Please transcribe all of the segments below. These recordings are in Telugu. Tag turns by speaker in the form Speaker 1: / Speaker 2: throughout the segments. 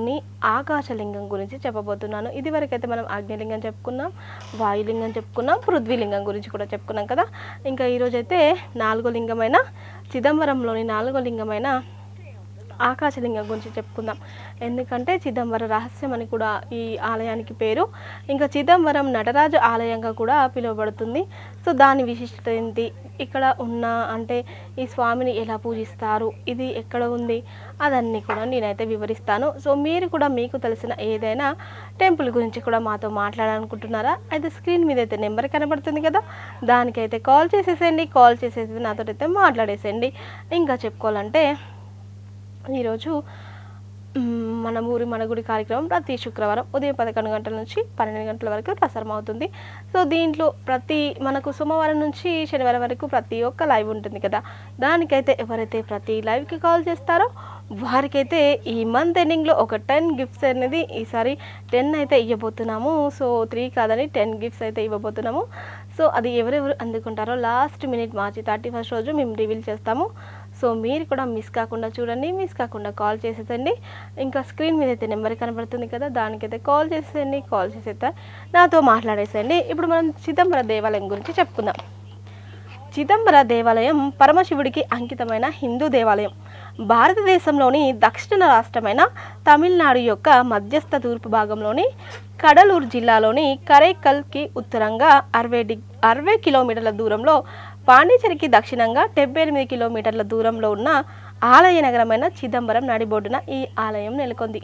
Speaker 1: చిదంబరంలోని ఆకాశలింగం గురించి చెప్పబోతున్నాను. ఇదివరకైతే మనం అగ్నిలింగం చెప్పుకున్నాం, వాయులింగం చెప్పుకున్నాం, పృథ్వీలింగం గురించి కూడా చెప్పుకున్నాం కదా. ఇంకా ఈరోజైతే నాలుగో లింగమైన చిదంబరంలోని నాలుగో లింగమైన ఆకాశలింగం గురించి చెప్పుకుందాం. ఎందుకంటే చిదంబర రహస్యం అని కూడా ఈ ఆలయానికి పేరు. ఇంకా చిదంబరం నటరాజు ఆలయంగా కూడా పిలువబడుతుంది. సో దాని విశిష్టత ఏంటి, ఇక్కడ ఉన్న అంటే ఈ స్వామిని ఎలా పూజిస్తారు, ఇది ఎక్కడ ఉంది, అదన్నీ కూడా నేనైతే వివరిస్తాను. సో మీరు కూడా మీకు తెలిసిన ఏదైనా టెంపుల్ గురించి కూడా మాతో మాట్లాడాలనుకుంటున్నారా, అయితే స్క్రీన్ మీద అయితే నెంబర్ కనబడుతుంది కదా, దానికైతే కాల్ చేసేసేయండి. కాల్ చేసేసి నాతో అయితే మాట్లాడేసేయండి. ఇంకా చెప్పుకోవాలంటే ఈరోజు మన ఊరి మన గుడి కార్యక్రమం ప్రతి శుక్రవారం ఉదయం 11 గంటల నుంచి 12 గంటల వరకు ప్రసారం అవుతుంది. సో దీంట్లో మనకు సోమవారం నుంచి శనివారం వరకు ప్రతి ఒక్క లైవ్ ఉంటుంది కదా. దానికైతే ఎవరైతే ప్రతి లైవ్కి కాల్ చేస్తారో వారికైతే ఈ మంత్ ఎండింగ్లో ఒక 10 గిఫ్ట్స్ అనేది ఈసారి 10 అయితే ఇవ్వబోతున్నాము. సో 3 కాదని 10 గిఫ్ట్స్ అయితే ఇవ్వబోతున్నాము. సో అది ఎవరెవరు అందుకుంటారో లాస్ట్ మినిట్ మార్చి 31 రోజు మేము రివీల్ చేస్తాము. సో మీరు కూడా మిస్ కాకుండా చూడండి, మిస్ కాకుండా కాల్ చేసేదండి. ఇంకా స్క్రీన్ మీద అయితే నెంబర్ కనబడుతుంది కదా, దానికైతే కాల్ చేసేయండి. కాల్ చేసేస్తే నాతో మాట్లాడేసేయండి. ఇప్పుడు మనం చిదంబర దేవాలయం గురించి చెప్పుకుందాం. చిదంబర దేవాలయం పరమశివుడికి అంకితమైన హిందూ దేవాలయం. భారతదేశంలోని దక్షిణ రాష్ట్రమైన తమిళనాడు యొక్క మధ్యస్థ తూర్పు భాగంలోని కడలూరు జిల్లాలోని కరైకల్కి ఉత్తరంగా 60 కిలోమీటర్ల దూరంలో, పాండిచేరికి దక్షిణంగా 78 కిలోమీటర్ల దూరంలో ఉన్న ఆలయ నగరమైన చిదంబరం నడిబొడ్డున ఈ ఆలయం నెలకొంది.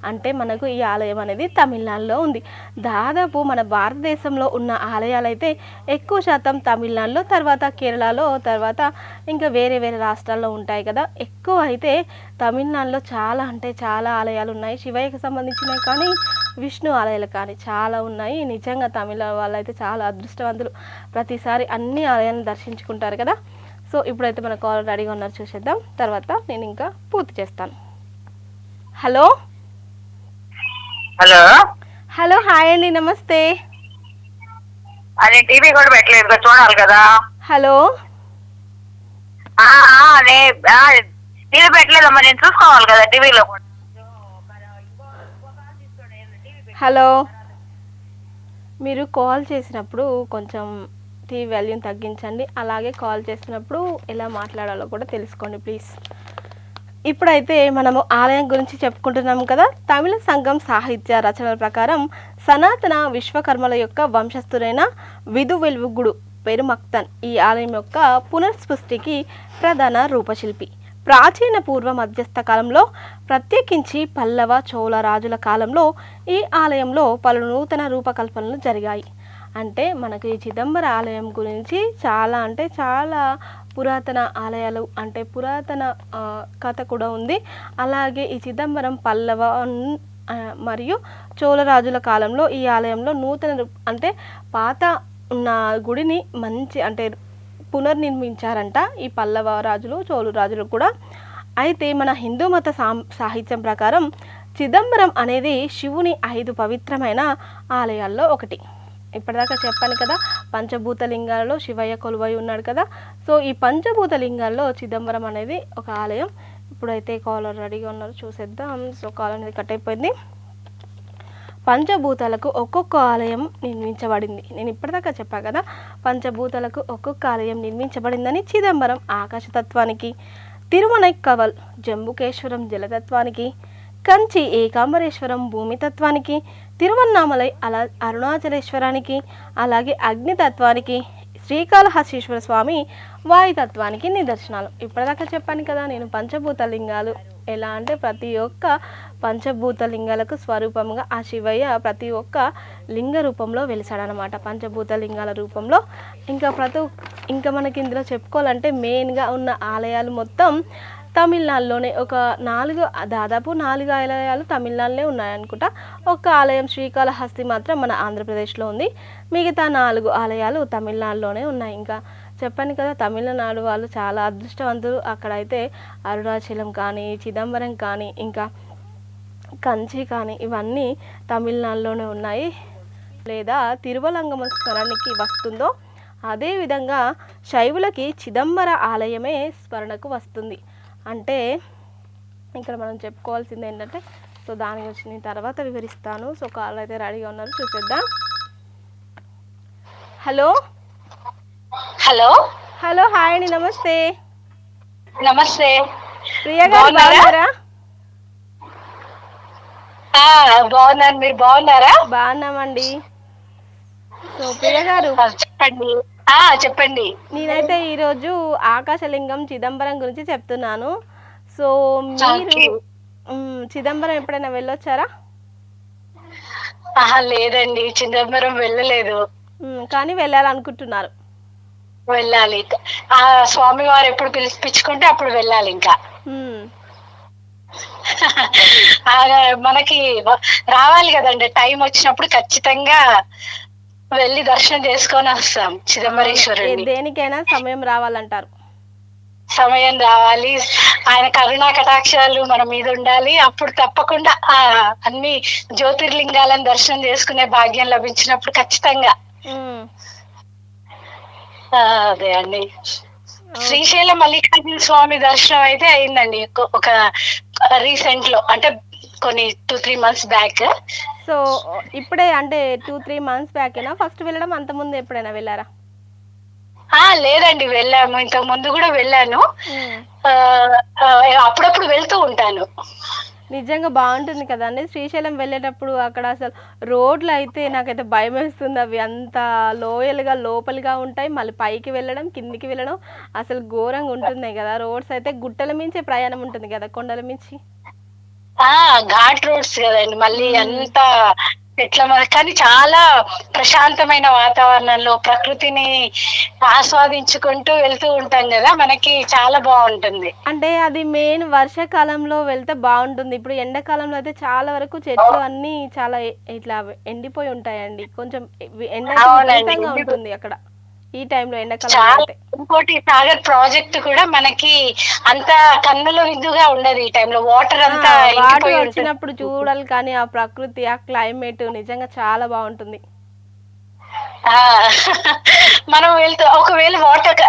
Speaker 1: అంటే మనకు ఈ ఆలయం అనేది తమిళనాడులో ఉంది. దాదాపు మన భారతదేశంలో ఉన్న ఆలయాలు అయితే ఎక్కువ శాతం తమిళనాడులో, తర్వాత కేరళలో, తర్వాత ఇంకా వేరే వేరే రాష్ట్రాల్లో ఉంటాయి కదా. ఎక్కువ అయితే తమిళనాడులో చాలా అంటే చాలా ఆలయాలు ఉన్నాయి. శివయ్యకు సంబంధించినవి కానీ, విష్ణు ఆలయాలు కానీ చాలా ఉన్నాయి. నిజంగా తమిళ వాళ్ళు అయితే చాలా అదృష్టవంతులు, ప్రతిసారి అన్ని ఆలయాలను దర్శించుకుంటారు కదా. సో ఇప్పుడైతే మన కాల్ రెడీగా ఉన్నారు, చూసేద్దాం. తర్వాత నేను ఇంకా పూర్తి చేస్తాను. హలో
Speaker 2: హలో
Speaker 1: హలో హాయ్ అండి, నమస్తే.
Speaker 2: అదే టీవీ కూడా పెట్టలేదు కదా, చూడాలి కదా.
Speaker 1: హలో
Speaker 2: అదే టీవీ పెట్టలేదమ్మా, నేను చూసుకోవాలి కదా టీవీలో.
Speaker 1: హలో, మీరు కాల్ చేసినప్పుడు కొంచెం టీవీ వాల్యూమ్ తగ్గించండి. అలాగే కాల్ చేసినప్పుడు ఎలా మాట్లాడాలో కూడా తెలుసుకోండి ప్లీజ్. ఇప్పుడైతే మనము ఆలయం గురించి చెప్పుకుంటున్నాము కదా. తమిళ సంఘం సాహిత్య రచనల ప్రకారం సనాతన విశ్వకర్మల యొక్క వంశస్థులైన విధు వెలుగుడు పెరుమక్తన్ ఈ ఆలయం యొక్క పునఃసృష్టికి ప్రధాన రూపశిల్పి. ప్రాచీన పూర్వ మధ్యస్థ కాలంలో, ప్రత్యేకించి పల్లవ చోళ రాజుల కాలంలో ఈ ఆలయంలో పలు నూతన రూపకల్పనలు జరిగాయి. అంటే మనకు ఈ చిదంబర ఆలయం గురించి చాలా అంటే చాలా పురాతన ఆలయాలు, అంటే పురాతన కథ కూడా ఉంది. అలాగే ఈ చిదంబరం పల్లవ మరియు చోళరాజుల కాలంలో ఈ ఆలయంలో నూతన అంటే పాత ఉన్న గుడిని మంచి అంటే పునర్నిర్మించారంట ఈ పల్లవ రాజులు, చోళ రాజులు కూడా. అయితే మన హిందూ మత సాహిత్యం ప్రకారం చిదంబరం అనేది శివుని 5 పవిత్రమైన ఆలయాల్లో ఒకటి. ఇప్పటిదాకా చెప్పాను కదా, పంచభూత లింగాలలో శివయ్య కొలువై ఉన్నాడు కదా. సో ఈ పంచభూత లింగాల్లో చిదంబరం అనేది ఒక ఆలయం. ఇప్పుడైతే కాలర్ రెడీగా ఉన్నారు, చూసేద్దాం. సో కాల్ అనేది కట్ అయిపోయింది. పంచభూతాలకు ఒక్కొక్క ఆలయం నిర్మించబడింది. నేను ఇప్పటిదాకా చెప్పా కదా, పంచభూతాలకు ఒక్కొక్క ఆలయం నిర్మించబడిందని. చిదంబరం ఆకాశతత్వానికి, తిరుమనైక్కవల్ జంబుకేశ్వరం జలతత్వానికి, కంచి ఏకాంబరేశ్వరం భూమితత్వానికి, తిరువన్నామలై అరుణాచలేశ్వరానికి, అలాగే అగ్నితత్వానికి, శ్రీకాళహస్తీశ్వర స్వామి వాయుతత్వానికి నిదర్శనాలు. ఇప్పటిదాకా చెప్పాను కదా నేను పంచభూత లింగాలు ఎలా అంటే ప్రతి ఒక్క పంచభూత లింగాలకు స్వరూపంగా ఆ శివయ్య ప్రతి ఒక్క లింగ రూపంలో వెలిసాడనమాట, పంచభూత లింగాల రూపంలో. ఇంకా మనకి ఇందులో చెప్పుకోవాలంటే మెయిన్గా ఉన్న ఆలయాలు మొత్తం తమిళనాడులోనే దాదాపు 4 ఆలయాలు తమిళనాడులో ఉన్నాయనుకుంటా. ఒక ఆలయం శ్రీకాళహస్తి మాత్రం మన ఆంధ్రప్రదేశ్లో ఉంది. మిగతా 4 ఆలయాలు తమిళనాడులోనే ఉన్నాయి. ఇంకా చెప్పాను కదా, తమిళనాడు వాళ్ళు చాలా అదృష్టవంతులు. అక్కడైతే అరుణాచలం కానీ, చిదంబరం కానీ, ఇంకా కంచి కానీ ఇవన్నీ తమిళనాడులోనే ఉన్నాయి. లేదా తిరువలంగమస్మరణకి వస్తుందో అదేవిధంగా శైవులకి చిదంబర ఆలయమే స్మరణకు వస్తుంది. అంటే ఇక్కడ మనం చెప్పుకోవాల్సింది ఏంటంటే సో దాని గురించి నేను తర్వాత వివరిస్తాను. సో కాల్ అయితే రెడీగా ఉన్నారు, చూసేద్దాం. హలో
Speaker 2: హలో
Speaker 1: హలో, హాయ్ అండి, నమస్తే.
Speaker 2: నమస్తే.
Speaker 1: ప్రియా గారు బాగున్నారా?
Speaker 2: బాగున్నాను, మీరు బాగున్నారా?
Speaker 1: బాగున్నామండి. సో ప్రియ గారు,
Speaker 2: చెప్పండి. చెప్పండి.
Speaker 1: నేనైతే ఈరోజు ఆకాశలింగం చిదంబరం గురించి చెప్తున్నాను. సో మీరు చిదంబరం ఎప్పుడైనా వెళ్ళొచ్చారా?
Speaker 2: లేదండి, చిదంబరం వెళ్ళలేదు.
Speaker 1: కానీ వెళ్ళాలనుకుంటున్నారు?
Speaker 2: వెళ్ళాలి. ఆ స్వామి వారు ఎప్పుడు పిలిపించుకుంటే అప్పుడు వెళ్ళాలి. ఇంకా మనకి రావాలి కదండి, టైం వచ్చినప్పుడు ఖచ్చితంగా వెళ్ళి దర్శనం చేసుకొని వస్తాం చిదంబరేశ్వరుని.
Speaker 1: దేనికైనా సమయం రావాలంటారు.
Speaker 2: సమయం రావాలి, ఆయన కరుణా కటాక్షాలు మన మీద ఉండాలి. అప్పుడు తప్పకుండా అన్ని జ్యోతిర్లింగాలను దర్శనం చేసుకునే భాగ్యం లభించినప్పుడు ఖచ్చితంగా. అదే అండి, శ్రీశైలం మల్లికార్జున స్వామి దర్శనం అయితే అయిందండి ఒక రీసెంట్ లో, అంటే కొన్ని 2-3 months బ్యాక్.
Speaker 1: సో ఇప్పుడే అంటే 2-3 months బ్యాకేనా ఫస్ట్ వెళ్ళడం? అంత ముందు ఎప్పుడైనా వెళ్ళారా?
Speaker 2: లేదండి, వెళ్ళాము, ఇంతకు ముందు కూడా వెళ్ళాను. అప్పుడప్పుడు వెళ్తూ ఉంటాను.
Speaker 1: నిజంగా బాగుంటుంది కదండి శ్రీశైలం వెళ్ళేటప్పుడు. అక్కడ అసలు రోడ్లు అయితే నాకైతే భయం వేస్తుంది, అవి అంత లోయలుగా లోపలిగా ఉంటాయి, మళ్ళీ పైకి వెళ్ళడం కిందికి వెళ్ళడం అసలు ఘోరంగా ఉంటున్నాయి కదా. రోడ్స్ అయితే గుట్టల మించే ప్రయాణం ఉంటుంది కదా, కొండల మించి.
Speaker 2: ఘాట్ రోడ్స్ కదండి, మళ్ళీ అంతా ఎట్లా కానీ చాలా ప్రశాంతమైన వాతావరణంలో ప్రకృతిని ఆస్వాదించుకుంటూ వెళ్తూ ఉంటాం కదా, మనకి చాలా బాగుంటుంది.
Speaker 1: అంటే అది మెయిన్ వర్షాకాలంలో వెళ్తే బాగుంటుంది. ఇప్పుడు ఎండాకాలంలో అయితే చాలా వరకు చెట్లు అన్ని చాలా ఇట్లా ఎండిపోయి ఉంటాయండి, కొంచెం ఎండ విపరీతంగా ఉంటుంది అక్కడ ఈ టైంలో, ఎండాకాలం.
Speaker 2: ఇంకోటి సాగర్ ప్రాజెక్ట్ కూడా మనకి అంత కన్నుల విందుగా ఉండదు ఈ టైంలో, వాటర్ అంతా
Speaker 1: వచ్చినప్పుడు చూడాలి. కానీ ఆ ప్రకృతి, ఆ క్లైమేట్ నిజంగా చాలా బాగుంటుంది.
Speaker 2: మనం వెళ్తూ ఒకవేళ వాటర్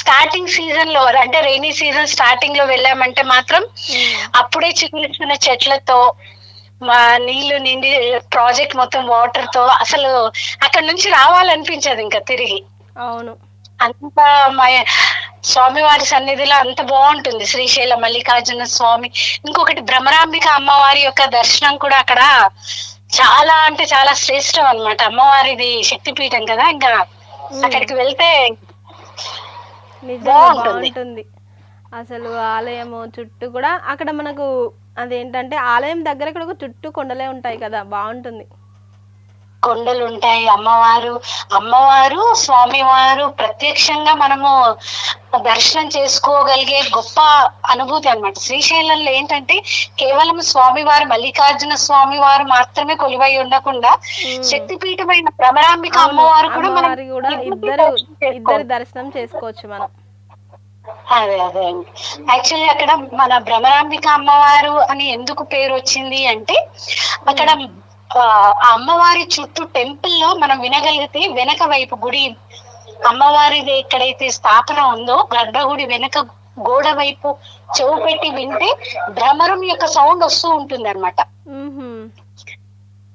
Speaker 2: స్టార్టింగ్ సీజన్ లో, అంటే రైనీ సీజన్ స్టార్టింగ్ లో వెళ్ళామంటే మాత్రం అప్పుడే చిగురించిన చెట్లతో మా నీళ్లు నిండి ప్రాజెక్ట్ మొత్తం వాటర్ తో అసలు అక్కడ నుంచి రావాలనిపించదు ఇంకా తిరిగి.
Speaker 1: అవును,
Speaker 2: అంత స్వామివారి సన్నిధిలో అంత బాగుంటుంది శ్రీశైల మల్లికార్జున స్వామి. ఇంకొకటి భ్రమరాంబిక అమ్మవారి యొక్క దర్శనం కూడా అక్కడ చాలా అంటే చాలా శ్రేష్టం అన్నమాట. అమ్మవారిది శక్తిపీఠం కదా, ఇంకా అక్కడికి వెళ్తే
Speaker 1: బాగుంటుంది. అసలు ఆలయము చుట్టూ కూడా అక్కడ మనకు అదేంటంటే ఆలయం దగ్గర కూడా చుట్టూ కొండలే ఉంటాయి కదా, బాగుంటుంది.
Speaker 2: కొండలు ఉంటాయి, అమ్మవారు స్వామివారు ప్రత్యక్షంగా మనము దర్శనం చేసుకోగలిగే గొప్ప అనుభూతి అన్నమాట. శ్రీశైలంలో ఏంటంటే కేవలం స్వామివారు మల్లికార్జున స్వామివారు మాత్రమే కొలువై ఉండకుండా శక్తిపీఠమైన భ్రమరాంబిక అమ్మవారు కూడా మనం
Speaker 1: ఇద్దరు దర్శనం చేసుకోవచ్చు మనం.
Speaker 2: అదే అండి, యాక్చువల్లీ అక్కడ మన భ్రమరాంబిక అమ్మవారు అని ఎందుకు పేరు వచ్చింది అంటే, అక్కడ ఆ అమ్మవారి చుట్టూ టెంపుల్ లో మనం వినగలిగితే వెనక వైపు గుడి అమ్మవారిది ఎక్కడైతే స్థాపన ఉందో గర్భగుడి వెనక గోడ వైపు చెవు పెట్టి వింటే భ్రమరం యొక్క సౌండ్ వస్తూ ఉంటుంది అనమాట.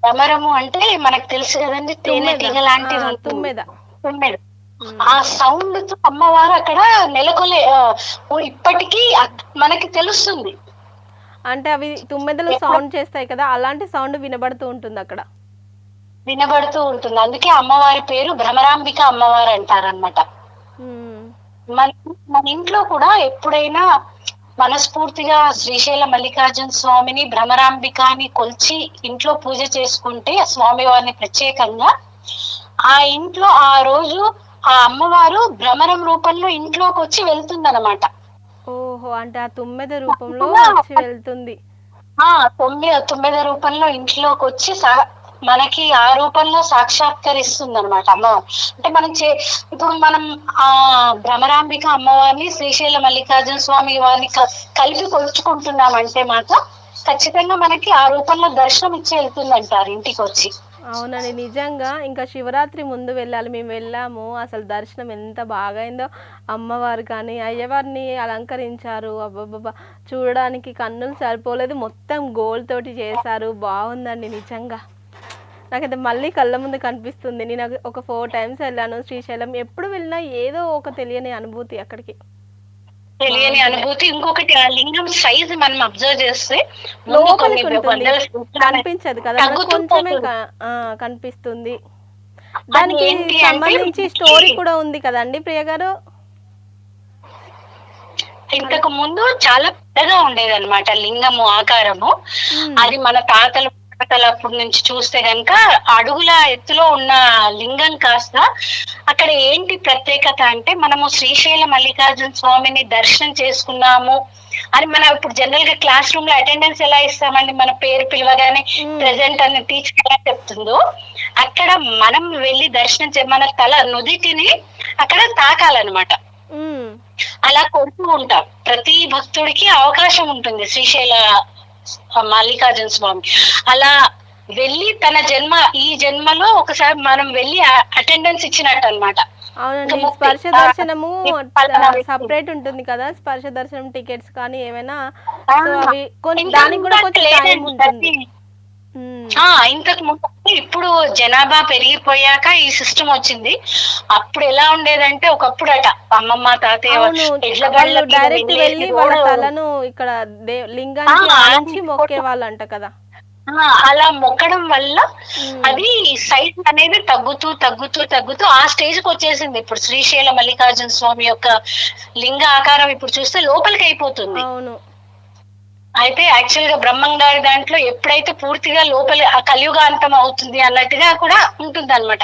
Speaker 2: భ్రమరము అంటే మనకు తెలుసు కదండి, తేనెటీగ లాంటిది ఉంటుంది, తుమ్మెద. ఆ సౌండ్ తో అమ్మవారు అక్కడ నెలకొలే ఇప్పటికీ మనకి తెలుస్తుంది.
Speaker 1: అంటే అవి తుమ్మెదలు సౌండ్ చేస్తాయి కదా, అలాంటి సౌండ్ వినబడుతూ ఉంటుంది అక్కడ,
Speaker 2: వినబడుతూ ఉంటుంది. అందుకే అమ్మవారి పేరు భ్రమరాంబిక అమ్మవారు అంటారనమాట. మన ఇంట్లో కూడా ఎప్పుడైనా మనస్ఫూర్తిగా శ్రీశైల మల్లికార్జున స్వామిని భ్రమరాంబికాని కొలిచి ఇంట్లో పూజ చేసుకుంటే స్వామి వారిని ప్రత్యేకంగా, ఆ ఇంట్లో ఆ రోజు ఆ అమ్మవారు భ్రమరం రూపంలో ఇంట్లోకి వచ్చి వెళ్తుంది అనమాట.
Speaker 1: ఓహో, అంటే ఆ తుమ్మెద రూపంలో వచ్చి వెళ్తుంది.
Speaker 2: తుమ్మెద రూపంలో ఇంట్లోకి వచ్చి మనకి ఆ రూపంలో సాక్షాత్కరిస్తుంది అనమాట అమ్మవారు. అంటే ఇప్పుడు మనం ఆ భ్రమరాంబిక అమ్మవారిని శ్రీశైల మల్లికార్జున స్వామి వారిని కలిపి కొలుచుకుంటున్నామంటే మాత్రం ఖచ్చితంగా మనకి ఆ రూపంలో దర్శనం ఇచ్చి వెళ్తుంది అంటారు ఇంటికి వచ్చి.
Speaker 1: అవునండి. నిజంగా ఇంకా శివరాత్రి ముందు వెళ్ళాలి. మేము వెళ్ళాము. అసలు దర్శనం ఎంత బాగయిందో. అమ్మవారు కానీ, అయ్యవారిని అలంకరించారు. అబ్బబ్బబ్బా! చూడడానికి కన్నులు సరిపోలేదు. మొత్తం గోల్డ్ తోటి చేశారు. బావుందండి నిజంగా. నాకైతే మళ్ళీ కళ్ళ ముందు కనిపిస్తుంది. నేను ఒక 4 టైమ్స్ వెళ్ళాను శ్రీశైలం. ఎప్పుడు వెళ్ళినా ఏదో ఒక తెలియని అనుభూతి అక్కడికి.
Speaker 2: తెలియని
Speaker 1: బావుంటది.
Speaker 2: అనుభూతి. ఇంకొకటి ఆ లింగం సైజ్ మనం అబ్జర్వ్ చేస్తే ముందు కొన్ని
Speaker 1: లోపలికుంటుంది.
Speaker 2: వందల సంవత్సరాల
Speaker 1: కనిపించదు కదా! మనకు
Speaker 2: తగ్గుతూ
Speaker 1: కొంచెమే
Speaker 2: పోతుంది.
Speaker 1: ఆ! కనిపిస్తుంది.
Speaker 2: అది
Speaker 1: దానికి
Speaker 2: ఏంటి అంటే
Speaker 1: సంబంధించి
Speaker 2: మనకి
Speaker 1: స్టోరీ కూడా ఉంది కదండీ ప్రియ గారు? అలా
Speaker 2: ఇంతకు ముందు చాలా పెద్దగా ఉండేదన్నమాట లింగము ఆకారము.
Speaker 1: హ్మ్.
Speaker 2: అది మన తాతల ముత్తాతల అప్పటి నుంచి చూస్తే గనుక అడుగుల ఎత్తులో ఉన్న లింగం కాస్త అక్కడ ఏంటి ప్రత్యేకత అంటే మనము శ్రీశైల మల్లికార్జున స్వామిని దర్శనం చేసుకున్నాము అని మనం ఇప్పుడు జనరల్ గా క్లాస్ రూమ్ లో అటెండెన్స్ ఎలా ఇస్తామండి, మన పేరు పిలవగానే
Speaker 1: హ్మ్.
Speaker 2: ప్రెసెంట్ అని టీచర్ ఎలా చెప్తుందో అక్కడ మనం వెళ్ళి దర్శనం మన తల నుదిటిని అక్కడ తాకాలన్నమాట.
Speaker 1: హ్మ్.
Speaker 2: అలా కొడుతూ ఉంటాం. ప్రతి భక్తుడికి అవకాశం ఉంటుంది శ్రీశైల మల్లికార్జున స్వామి. అలా వెళ్ళి తన ఈ జన్మలో ఒకసారి మనం వెళ్ళి అటెండెన్స్ ఇచ్చినట్టు అనమాట.
Speaker 1: అవునండి. స్పర్శ దర్శనము సెపరేట్ ఉంటుంది కదా! స్పర్శ దర్శనం టికెట్స్ కానీ ఏవైనా సో, అవి దానికి కూడా కొంచెం టైం
Speaker 2: లేదండి
Speaker 1: ఉంటుంది. హ్మ్.
Speaker 2: ఇంతకు ముందు ఇప్పుడు జనాభా పెరిగిపోయాక ఈ సిస్టమ్ వచ్చింది. అప్పుడు ఎలా ఉండేదంటే ఒకప్పుడట అమ్మమ్మ తాతయ్య
Speaker 1: అవును.
Speaker 2: ఎడ్ల
Speaker 1: వాళ్ళు
Speaker 2: బండ్ల మీద
Speaker 1: డైరెక్ట్
Speaker 2: వెళ్ళేసి
Speaker 1: వెళ్ళి వాళ్ళ
Speaker 2: రోడ్డు
Speaker 1: తలను ఇక్కడ లింగానికి ఆనించి మొక్కేవాళ్ళంట కదా!
Speaker 2: అలా మొక్కడం వల్ల
Speaker 1: హ్మ్.
Speaker 2: అది సైజ్ అనేది తగ్గుతూ తగ్గుతూ తగ్గుతూ ఆ స్టేజ్ కి వచ్చేసింది. ఇప్పుడు శ్రీశైల మల్లికార్జున స్వామి యొక్క లింగ ఆకారం ఇప్పుడు చూస్తే లోపలికి అయిపోతుంది.
Speaker 1: అవును.
Speaker 2: అయితే యాక్చువల్ గా బ్రహ్మం గారి దాంట్లో ఎప్పుడైతే పూర్తిగా లోపలి ఆ కలియుగ అంతం అవుతుంది అన్నట్టుగా కూడా ఉంటుంది అనమాట.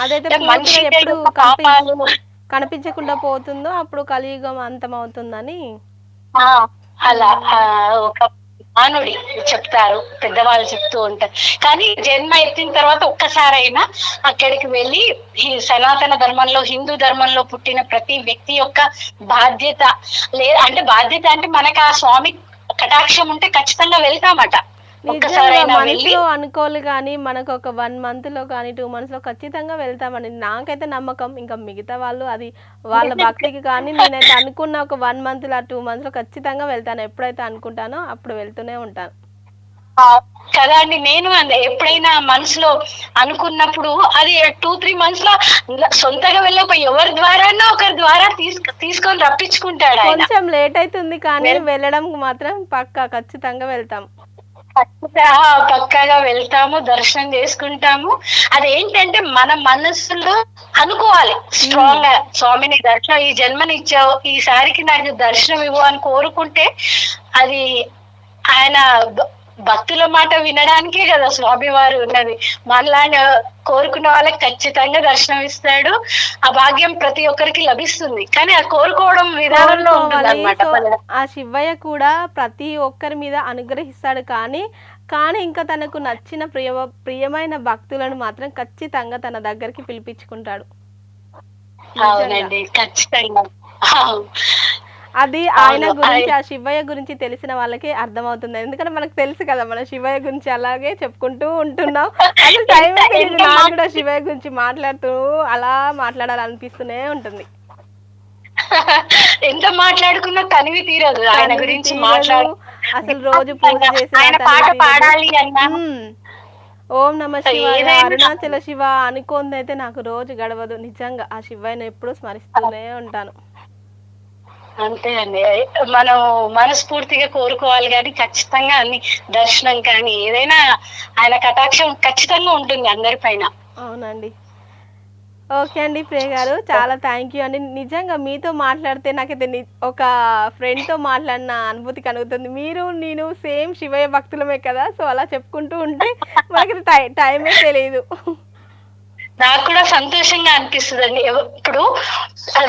Speaker 1: అదైతే
Speaker 2: అంటే
Speaker 1: పూర్తిగా
Speaker 2: మనిషి
Speaker 1: ఎప్పుడు
Speaker 2: యొక్క పాపాలు
Speaker 1: కనిపించకుండా పోతుందో అప్పుడు కలియుగం అంతమవుతుందని.
Speaker 2: ఆ అలా
Speaker 1: హ్మ్.
Speaker 2: ఒక మానుడి చెప్తారు, పెద్దవాళ్ళు చెప్తూ ఉంటారు. కానీ జన్మ ఎత్తిన తర్వాత ఒక్కసారైనా అక్కడికి వెళ్ళి ఈ సనాతన ధర్మంలో హిందూ ధర్మంలో పుట్టిన ప్రతి వ్యక్తి యొక్క బాధ్యత అంటే బాధ్యత అంటే మనకు ఆ స్వామి కటాక్షం ఉంటే ఖచ్చితంగా వెళ్తామట.
Speaker 1: నిజంగా
Speaker 2: ఒక్కసారైనా వెళ్ళి
Speaker 1: మనసులో అనుకోవాలి గానీ, మనకు ఒక 1 మంత్‌లో కానీ, 2 మంత్స్‌లో ఖచ్చితంగా వెళ్తామండి. నాకైతే నమ్మకం. ఇంకా మిగతా వాళ్ళు అది వాళ్ళ భక్తికి కానీ, నేనైతే అనుకున్న ఒక 1 మంత్‌లో, 2 మంత్స్‌లో ఖచ్చితంగా వెళ్తాను. ఎప్పుడైతే అనుకుంటానో అప్పుడు వెళ్తూనే ఉంటాను.
Speaker 2: ఆ, కదా అండి. నేను ఎప్పుడైనా మనసులో అనుకున్నప్పుడు అది 2-3 మంత్స్ లో సొంతగా వెళ్ళకపోయి ఎవరి ద్వారానో ఒకరి ద్వారా తీసుకొని రప్పించుకుంటాడు ఆయన.
Speaker 1: కొంచెం లేట్ అయితుంది కానీ, వెళ్ళడం మాత్రం పక్కా ఖచ్చితంగా వెళ్తాం.
Speaker 2: పక్కాగా వెళ్తాము, దర్శనం చేసుకుంటాము. అదేంటంటే మన మనసులో అనుకోవాలి
Speaker 1: హ్మ్.
Speaker 2: స్ట్రాంగ్ గా, స్వామిని దర్శనం ఈ జన్మనిచ్చావు, ఈసారికి నాకు దర్శనం ఇవ్వు అని కోరుకుంటే అది ఆయన భక్తుల మాట వినడానికే కదా స్వామి వారు ఉన్నది. మనలాగా కోరుకున్న వాళ్ళకి ఖచ్చితంగా దర్శనం ఇస్తాడు. ఆ భాగ్యం ప్రతి ఒక్కరికి లభిస్తుంది. కానీ ఆ కోరుకోవడం విధానంలో ఉంటుంది
Speaker 1: కోరుకోవాలి.
Speaker 2: అనమాట.
Speaker 1: సో, ఆ శివయ్య కూడా ప్రతి ఒక్కరి మీద అనుగ్రహిస్తాడు కానీ ఇంకా తనకు నచ్చిన ప్రియమైన భక్తులను మాత్రం ఖచ్చితంగా తన దగ్గరికి పిలిపించుకుంటాడు. నిజంగా.
Speaker 2: అవునండి, ఖచ్చితంగా.
Speaker 1: అది ఆయన
Speaker 2: అవును.
Speaker 1: గురించి, ఆ శివయ్య గురించి తెలిసిన వాళ్ళకే అర్థమవుతుంది. ఎందుకంటే మనకు తెలుసు కదా! మన శివయ్య గురించి అలాగే చెప్పుకుంటూ ఉంటున్నాం. అసలు టైమే తెలీదు.
Speaker 2: ఎంత
Speaker 1: నాకు కూడా శివయ్య గురించి మాట్లాడుతూ అలా మాట్లాడాలనిపిస్తూనే ఉంటుంది.
Speaker 2: ఎంత మాట్లాడుకున్నా తనివి తీరదు ఆయన
Speaker 1: తనివి
Speaker 2: గురించి
Speaker 1: తీరదు.
Speaker 2: మాట్లాడు.
Speaker 1: అసలు రోజు పూజ చేసినా
Speaker 2: ఆయన
Speaker 1: తనివి
Speaker 2: పాట
Speaker 1: తీరదు.
Speaker 2: పాడాలి అన్నా
Speaker 1: హ్మ్. ఓం నమ శివాయ,
Speaker 2: ఏదైనా
Speaker 1: అరుణాచల శివ అనుకోనిదైతే నాకు రోజు గడవదు. నిజంగా ఆ శివయ్యని ఎప్పుడూ స్మరిస్తూనే ఉంటాను.
Speaker 2: అంతే అండి. మనం మనస్ఫూర్తిగా కోరుకోవాలి కానీ ఖచ్చితంగా అన్ని దర్శనం కానీ ఏదైనా ఆయన కటాక్షం ఖచ్చితంగా ఉంటుంది అందరిపైన.
Speaker 1: అవునండి. ఓకే అండి ప్రియ గారు. చాలా థ్యాంక్ యూ అండి. నిజంగా మీతో మాట్లాడితే నాకైతే ఒక ఫ్రెండ్‌తో మాట్లాడిన అనుభూతి కలుగుతుంది. మీరు, నేను సేమ్ శివయ్య భక్తులమే కదా! సో, అలా చెప్పుకుంటూ ఉంటే మనకి టైమే తెలీదు.
Speaker 2: నాకు కూడా సంతోషంగా అనిపిస్తుందండి. ఇప్పుడు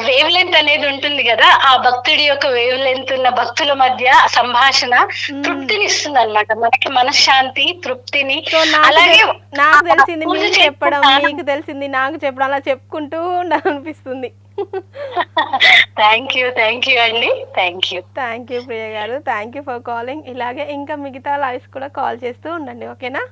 Speaker 2: వేవ్ లెంత్ అనేది ఉంటుంది కదా, ఆ భక్తుడి యొక్క వేవ్ లెంత్ ఉన్న భక్తుల మధ్య సంభాషణ
Speaker 1: హ్మ్.
Speaker 2: తృప్తిని ఇస్తుంది అనమాట. మనకి మనశ్శాంతి, తృప్తిని.
Speaker 1: సో, నాకు
Speaker 2: అలాగే
Speaker 1: నాకు తెలిసింది
Speaker 2: పూజ
Speaker 1: మీకు చెప్పడం,
Speaker 2: చేసుకుంటాను.
Speaker 1: మీకు తెలిసింది నాకు చెప్పడం అలా చెప్పుకుంటూ ఉండాలనిపిస్తుంది.
Speaker 2: థ్యాంక్ యూ అండి. Thank you.
Speaker 1: థ్యాంక్ యూ ప్రియ గారు. Thank you for calling. ఇలాగే ఇంకా మిగతా లైవ్స్ కూడా కాల్ చేస్తూ ఉండండి. ఓకేనా?